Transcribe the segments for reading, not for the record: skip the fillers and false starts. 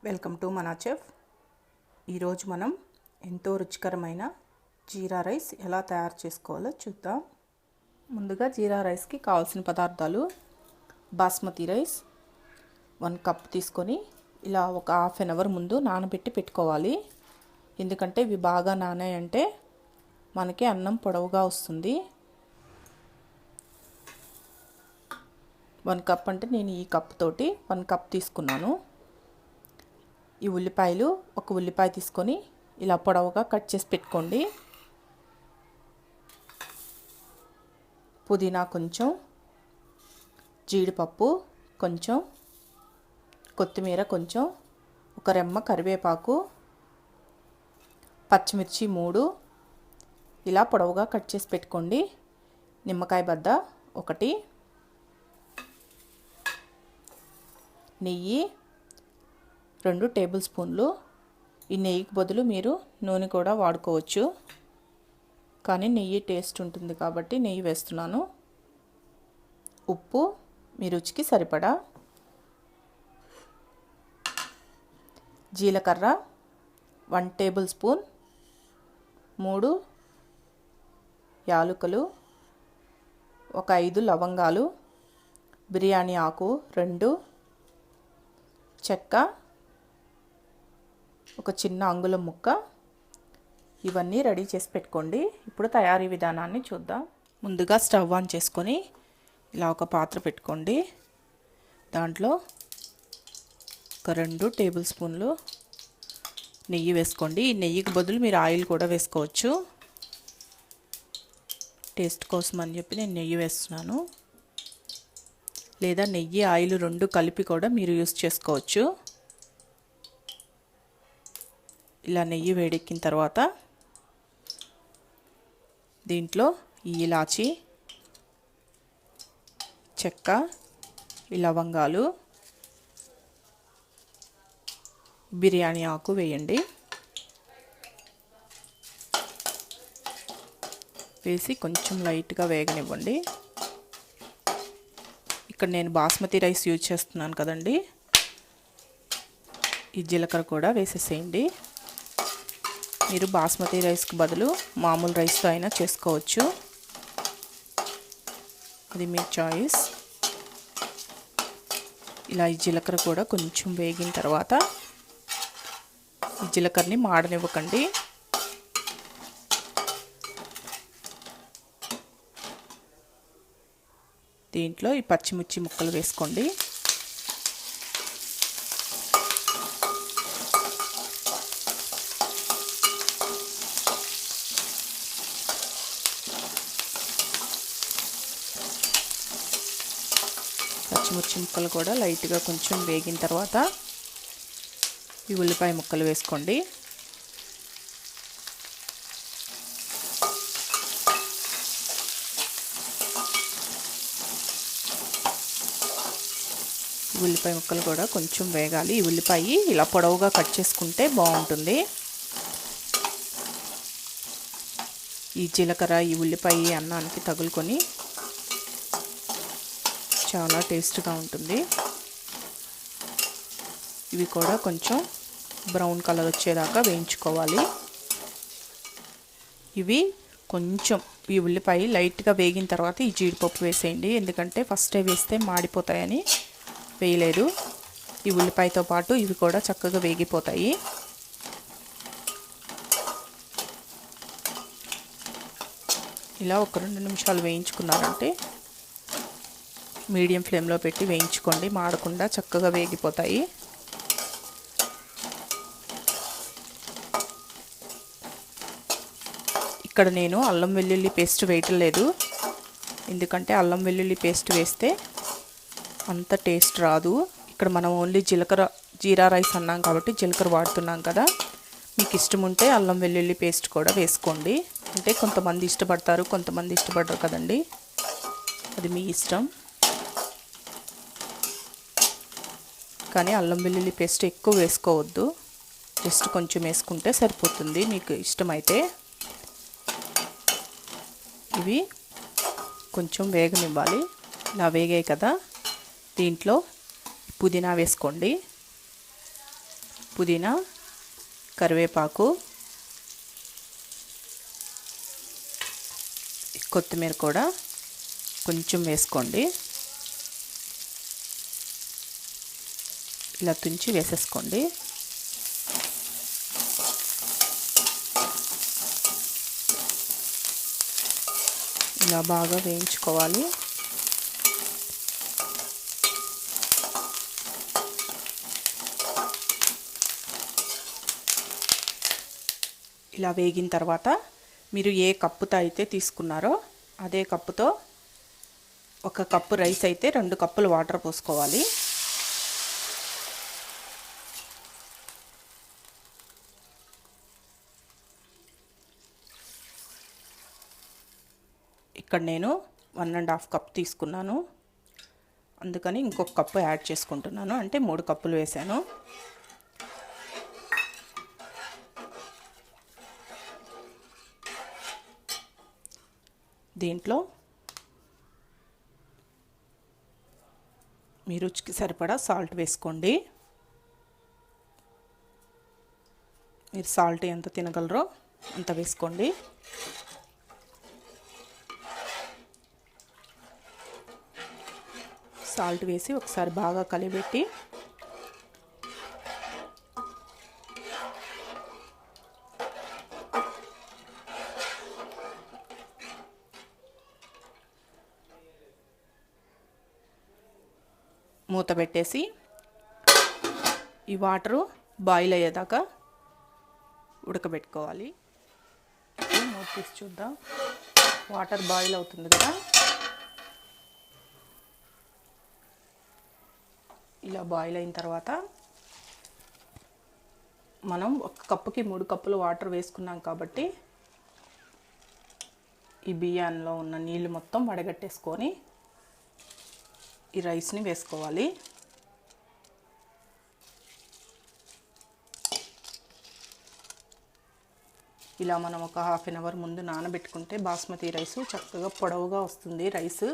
Welcome to మన chef. ఈరోజు మనం ఎంతో రుచికరమైన జీరా రైస్ ఎలా తయారు చేసుకోవాలో చూద్దాం. ముందుగా జీరా రైస్కి కావాల్సిన పదార్థాలు: బాస్మతి రైస్ 1 కప్ తీసుకొని ఇలా ఒక హాఫ్ అన్ అవర్ ముందు నానబెట్టి పెట్టుకోవాలి. ఎందుకంటే ఇవి బాగా నానాయంటే మనకి అన్నం పొడవుగా వస్తుంది. 1 కప్ అంటే నేను ఈ కప్ తోటి 1 కప్ తీసుకున్నాను. ఈ ఉల్లిపాయలు ఒక ఉల్లిపాయ తీసుకొని ఇలా పొడవుగా కట్ చేసి పెట్టుకోండి. పుదీనా కొంచెం, జీడిపప్పు కొంచెం, కొత్తిమీర కొంచెం, ఒక రెమ్మ కరివేపాకు, పచ్చిమిర్చి 3 ఇలా పొడవుగా కట్ చేసి పెట్టుకోండి. నిమ్మకాయ బద్ద 1, నెయ్యి 2 టేబుల్ స్పూన్లు. ఈ నెయ్యికి బదులు మీరు నూనె కూడా వాడుకోవచ్చు, కానీ నెయ్యి టేస్ట్ ఉంటుంది కాబట్టి నెయ్యి వేస్తున్నాను. ఉప్పు మీ రుచికి సరిపడా. జీలకర్ర 1 టేబుల్ స్పూన్, 3 యాలకులు, ఒక 5 లవంగాలు, బిర్యానీ ఆకు 2, చెక్క ఒక చిన్న అంగుళం ముక్క. ఇవన్నీ రెడీ చేసి పెట్టుకోండి. ఇప్పుడు తయారీ విధానాన్ని చూద్దాం. ముందుగా స్టవ్ ఆన్ చేసుకొని ఇలా ఒక పాత్ర పెట్టుకోండి. దాంట్లో ఒక 2 టేబుల్ స్పూన్లు నెయ్యి వేసుకోండి. ఈ నెయ్యికి బదులు మీరు ఆయిల్ కూడా వేసుకోవచ్చు. టేస్ట్ కోసం అని చెప్పి నేను నెయ్యి వేస్తున్నాను. లేదా నెయ్యి ఆయిల్ 2 కలిపి కూడా మీరు యూస్ చేసుకోవచ్చు. ఇలా నెయ్యి వేడెక్కిన తర్వాత దీంట్లో ఈ ఇలాచి, చెక్క, ఈ లవంగాలు, బిర్యానీ ఆకు వేయండి. వేసి కొంచెం లైట్గా వేగనివ్వండి. ఇక్కడ నేను బాస్మతి రైస్ యూజ్ చేస్తున్నాను కదండి. ఈ జీలకర్ర కూడా వేసేసేయండి. మీరు బాస్మతి రైస్కి బదులు మామూలు రైస్తో అయినా చేసుకోవచ్చు, అది మీ చాయిస్. ఇలా ఈ జీలకర్ర కూడా కొంచెం వేగిన తర్వాత ఈ జీలకర్రని మాడనివ్వకండి. దీంట్లో ఈ పచ్చిమిర్చి ముక్కలు వేసుకోండి. పచ్చిమిర్చి ముక్కలు కూడా లైట్గా కొంచెం వేగిన తర్వాత ఈ ఉల్లిపాయ ముక్కలు వేసుకోండి. ఉల్లిపాయ ముక్కలు కూడా కొంచెం వేగాలి. ఈ ఉల్లిపాయ ఇలా పొడవుగా కట్ చేసుకుంటే బాగుంటుంది. ఈ జీలకర్ర ఈ ఉల్లిపాయ అన్నానికి తగులుకొని చాలా టేస్ట్గా ఉంటుంది. ఇవి కూడా కొంచెం బ్రౌన్ కలర్ వచ్చేదాకా వేయించుకోవాలి. ఇవి కొంచెం ఈ ఉల్లిపాయ లైట్గా వేగిన తర్వాత ఈ జీడిపప్పు వేసేయండి. ఎందుకంటే ఫస్టే వేస్తే మాడిపోతాయని వేయలేదు. ఈ ఉల్లిపాయతో పాటు ఇవి కూడా చక్కగా వేగిపోతాయి. ఇలా ఒక 2 నిమిషాలు వేయించుకున్నారంటే మీడియం ఫ్లేమ్లో పెట్టి వేయించుకోండి. మాడకుండా చక్కగా వేగిపోతాయి. ఇక్కడ నేను అల్లం వెల్లుల్లి పేస్ట్ వేయటం లేదు, ఎందుకంటే అల్లం వెల్లుల్లి పేస్ట్ వేస్తే అంత టేస్ట్ రాదు. ఇక్కడ మనం ఓన్లీ జీరా రైస్ అన్నాం కాబట్టి జీలకర్ర వాడుతున్నాం కదా. మీకు ఇష్టం ఉంటే అల్లం వెల్లుల్లి పేస్ట్ కూడా వేసుకోండి. అంటే కొంతమంది ఇష్టపడతారు, కొంతమంది ఇష్టపడరు కదండి, అది మీ ఇష్టం. కానీ అల్లం వెల్లుల్లి పేస్ట్ ఎక్కువ వేసుకోవద్దు, జస్ట్ కొంచెం వేసుకుంటే సరిపోతుంది మీకు ఇష్టమైతే. ఇవి కొంచెం వేగనివ్వాలి. ఇలా వేగాయి కదా, దీంట్లో పుదీనా వేసుకోండి. పుదీనా, కరివేపాకు, కొత్తిమీర కూడా కొంచెం వేసుకోండి. ఇలా తుంచి వేసేసుకోండి. ఇలా బాగా వేయించుకోవాలి. ఇలా వేగిన తర్వాత మీరు ఏ కప్పుతో అయితే తీసుకున్నారో అదే కప్పుతో 1 కప్పు రైస్ అయితే 2 కప్పులు వాటర్ పోసుకోవాలి. ఇక్కడ నేను 1½ కప్ తీసుకున్నాను, అందుకని ఇంకొక కప్పు యాడ్ చేసుకుంటున్నాను. అంటే 3 కప్పులు వేసాను. దీంట్లో మీ రుచికి సరిపడా సాల్ట్ వేసుకోండి. మీరు సాల్ట్ ఎంత తినగలరో అంత వేసుకోండి. సాల్ట్ వేసి ఒకసారి బాగా కలిపెట్టి మూత పెట్టేసి ఈ వాటరు బాయిల్ అయ్యేదాకా ఉడకబెట్టుకోవాలి. మూత తీసి చూద్దాం. వాటర్ బాయిల్ అవుతుంది కదా. ఇలా బాయిల్ అయిన తర్వాత మనం 1 కప్పుకి 3 కప్పులు వాటర్ వేసుకున్నాం కాబట్టి ఈ బియ్యంలో ఉన్న నీళ్ళు మొత్తం వడగట్టేసుకొని ఈ రైస్ని వేసుకోవాలి. ఇలా మనం ఒక 1/2 అవర్ ముందు నానబెట్టుకుంటే బాస్మతి రైసు చక్కగా పొడవుగా వస్తుంది. రైసు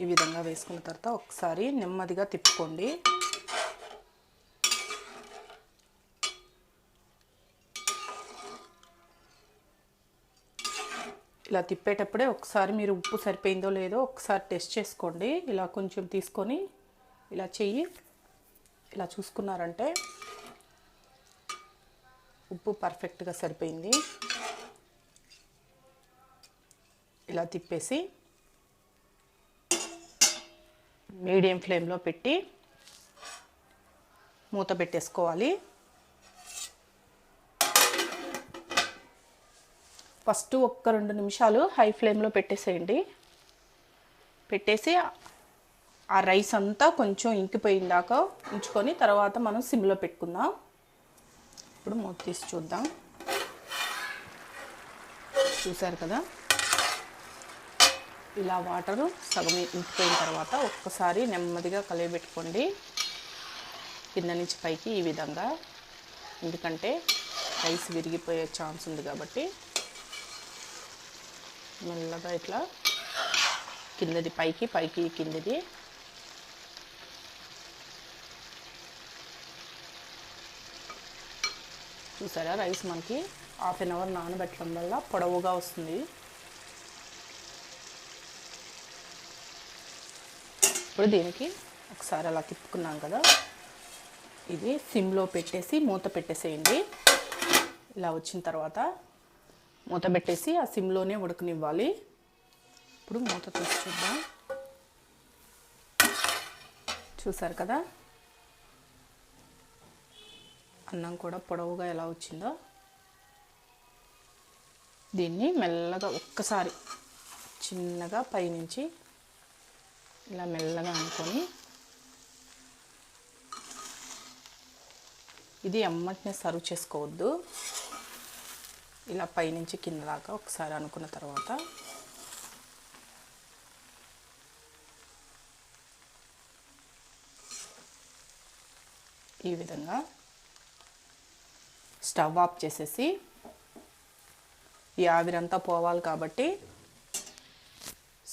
ఈ విధంగా వేసుకున్న తర్వాత ఒకసారి నెమ్మదిగా తిప్పుకోండి. ఇలా తిప్పేటప్పుడే ఒకసారి మీరు ఉప్పు సరిపోయిందో లేదో ఒకసారి టెస్ట్ చేసుకోండి. ఇలా కొంచెం తీసుకొని ఇలా చెయ్యి ఇలా చూసుకున్నారంటే ఉప్పు పర్ఫెక్ట్గా సరిపోయింది. ఇలా తిప్పేసి మీడియం ఫ్లేమ్లో పెట్టి మూత పెట్టేసుకోవాలి. ఫస్ట్ 1-2 నిమిషాలు హై ఫ్లేమ్లో పెట్టేసేయండి. పెట్టేసి ఆ రైస్ అంతా కొంచెం ఇంకిపోయిందాక ఉంచుకొని తర్వాత మనం సిమ్లో పెట్టుకుందాం. ఇప్పుడు మూత తీసి చూద్దాం. చూసారు కదా, ఇలా వాటరు సగం ఇంకిపోయిన తర్వాత ఒక్కసారి నెమ్మదిగా కలిపెట్టుకోండి కింద నుంచి పైకి ఈ విధంగా. ఎందుకంటే రైస్ విరిగిపోయే ఛాన్స్ ఉంది కాబట్టి మెల్లగా ఇట్లా కిందది పైకి, పైకి కిందది. చూసారా, రైస్ మనకి 1/2 అవర్ నానబెట్టడం వల్ల పొడవుగా వస్తుంది. ఇప్పుడు దీనికి ఒకసారి అలా తిప్పుకున్నాం కదా, ఇది సిమ్లో పెట్టేసి మూత పెట్టేసేయండి. ఇలా వచ్చిన తర్వాత మూత పెట్టేసి ఆ సిమ్లోనే ఉడకనివ్వాలి. ఇప్పుడు మూత తీసి చూద్దాం. చూసారు కదా, అన్నం కూడా పొడవుగా ఎలా వచ్చిందో. దీన్ని మెల్లగా ఒక్కసారి చిన్నగా పైనుంచి ఇలా మెల్లగా అనుకొని ఇది ఎమ్మటనే సర్వ్ చేసుకోవద్దు. ఇలా పైనుంచి కింద దాకా ఒకసారి అనుకున్న తర్వాత ఈ విధంగా స్టవ్ ఆఫ్ చేసేసి, ఈ ఆవిరంతా పోవాలి కాబట్టి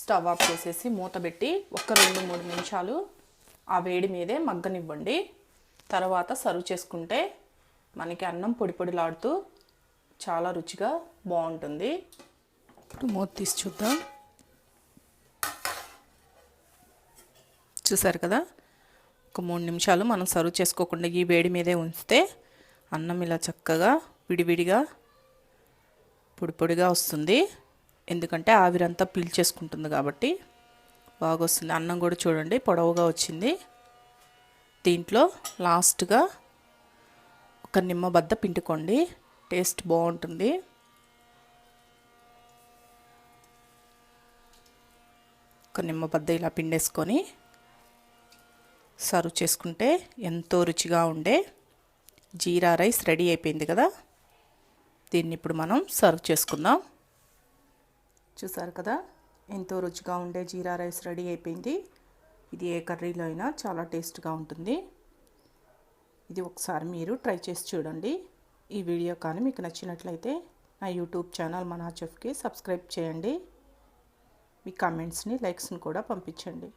స్టవ్ ఆఫ్ చేసేసి మూత పెట్టి ఒక 2-3 నిమిషాలు ఆ వేడి మీదే మగ్గనివ్వండి. తర్వాత సర్వ్ చేసుకుంటే మనకి అన్నం పొడి పొడిలాడుతూ చాలా రుచిగా బాగుంటుంది. మూత తీసి చూద్దాం. చూసారు కదా, ఒక 3 నిమిషాలు మనం సర్వ్ చేసుకోకుండా ఈ వేడి మీదే ఉంచితే అన్నం ఇలా చక్కగా విడివిడిగా పొడి పొడిగా వస్తుంది. ఎందుకంటే ఆవిరంతా పీల్చేసుకుంటుంది కాబట్టి బాగా వస్తుంది. అన్నం కూడా చూడండి పొడవుగా వచ్చింది. దీంట్లో లాస్ట్గా ఒక నిమ్మబద్ద పిండుకోండి, టేస్ట్ బాగుంటుంది. ఒక నిమ్మబద్ద ఇలా పిండేసుకొని సర్వ్ చేసుకుంటే ఎంతో రుచిగా ఉండే జీరా రైస్ రెడీ అయిపోయింది కదా. దీన్ని ఇప్పుడు మనం సర్వ్ చేసుకుందాం. చూసారు కదా, ఎంతో రుచిగా ఉండే జీరా రైస్ రెడీ అయిపోయింది. ఇది ఏ కర్రీలో అయినా చాలా టేస్ట్గా ఉంటుంది. ఇది ఒకసారి మీరు ట్రై చేసి చూడండి. ఈ వీడియో కానీ మీకు నచ్చినట్లయితే నా యూట్యూబ్ ఛానల్ మనా చెఫ్కి సబ్స్క్రైబ్ చేయండి. మీ కామెంట్స్ని, లైక్స్ని కూడా పంపించండి.